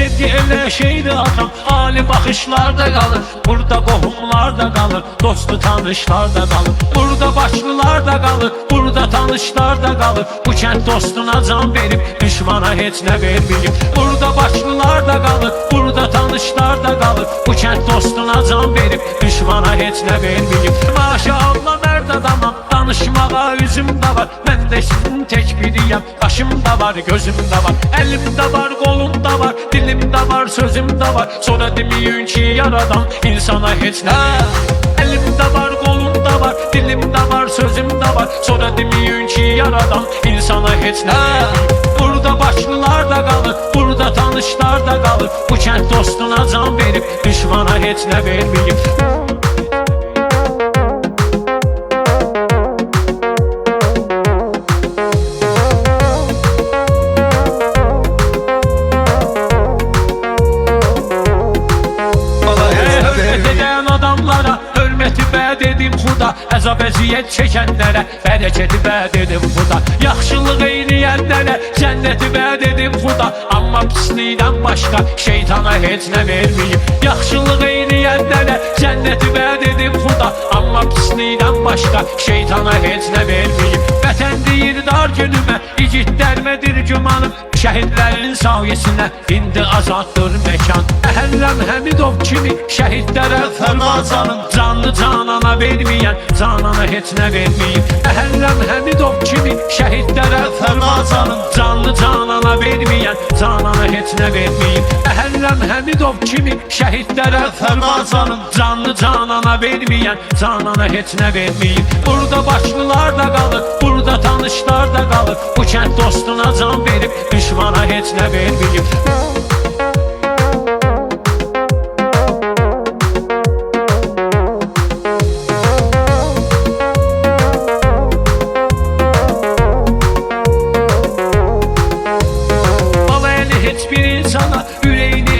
sevgi elə şeydi atam, ali baxışlarda qalır. Burada qohumlar da qalır, dostu tanışlar da qalır. Burada başlılar da qalır, burada tanışlar da qalır. Bu kənd dostuna can verib, düşmana heç nə verməyib. Burada başlılar da qalır, burada tanışlar da qalır. Bu kənd dostuna can verib, düşmana heç nə verməyib. Maşallah mərd adamam, danışmağa üzüm də var. Mən də sizin tək biriyəm, başım da var, gözüm də var. Əlim də var, qolum da var, dilim də var, sözüm də var. Sonra deməyin ki yaradan insana heç nə Əlim də var, qolum da var, dilim də var, sözüm də var. Sonra deməyin ki yaradan insana heç nə Burada başlılar da qalır, burada tanışlar da qalır. Bu kənd dostuna can verib, düşmana heç nə verməyib. Dedim xuda, əzab əziyyət çəkənlərə bərəkəti bəd edim xuda. Yaxşılıq eyləyənlərə cənnəti bəd edim xuda. Amma pislikdən başqa şeytana heç nə verməyib. Yaxşılıq eyləyənlərə cənnəti bəd edim xuda. Amma pislikdən başqa şeytana heç nə verməyib. Vətən deyir dar günümə, igidlərmədir gümanım. Şəhidlərin sayəsinə indi azaddır məkan. Əhəlləm Həmidov kimi şəhidlərə fərma canım. Canlı canana verməyən, canana heç nə verməyib. Əhəlləm Həmidov kimi şəhidlərə fərma canım. Canlı canana verməyən, canana heç nə verməyib. Əhəlləm Həmidov kimi şəhidlərə fərma canım. Canlı canana verməyən, canana heç nə verməyib. Burada başlılar da qalır, burada tanışlar da qalır. Bu kənd dostuna can verib, düşmana heç nə verməyib.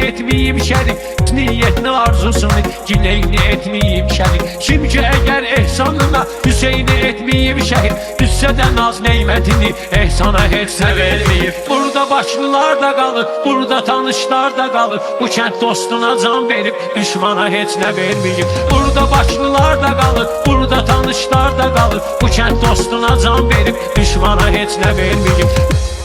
Etmeyim şərik, niyyətini arzusunu gileyni etmeyim şərik. Kim ki əgər ehsanına Hüseyni etmeyim şəhid, düşsədə naz neymətini ehsana heç nə verməyib. Burada başlılar da qalır, burada tanışlar da qalır. Bu kənd dostuna can verib, düşmana heç nə verməyib. Burada başlılar da qalır, burada tanışlar da qalır. Bu kənd dostuna can verib, düşmana heç nə verməyib.